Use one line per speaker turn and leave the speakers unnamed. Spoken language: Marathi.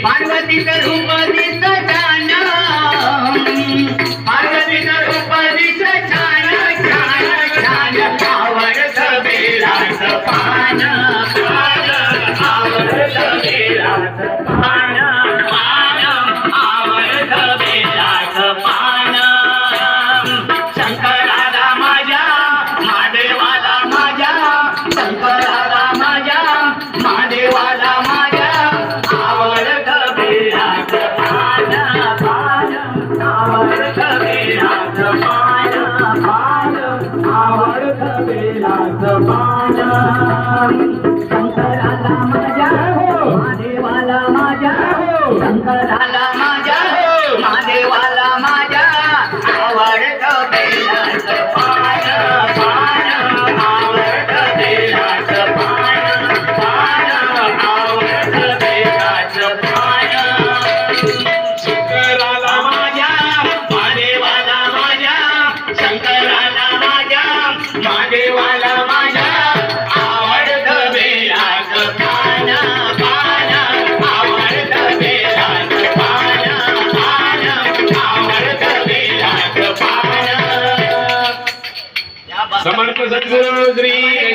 पार्वतीचं रूप दिसत छान, पार्वतीचं रूप दिसत छान छान छान, आवडतं बेलाचं पान पान, आवडतं बेलाचं पान पान, आवडतं बेलाचं पान. शंकराला माझ्या महादेवाला माझ्या, शंकराला माझ्या महादेवाला माझ्या, आवडतं बेलाचं पान पान, आवडतं बेलाचं पान पान, आवडतं बेलाचं पान. शंकराला माझ्या महादेवाला माझ्या, शंकराला माझ्या महादेवाला माझ्या, आवडतं बेलाचं पान पान, आवडतं बेलाचं पान पान, आवडतं बेलाचं पान. शंकराला माझ्या महादेवाला माझ्या, शंकराला माझ्या महादेवाला माझ्या, आवडतं बेलाचं पान पान, आवडतं बेलाचं पान पान, आवडतं बेलाचं पान.
समर्थ सद्गुरु श्री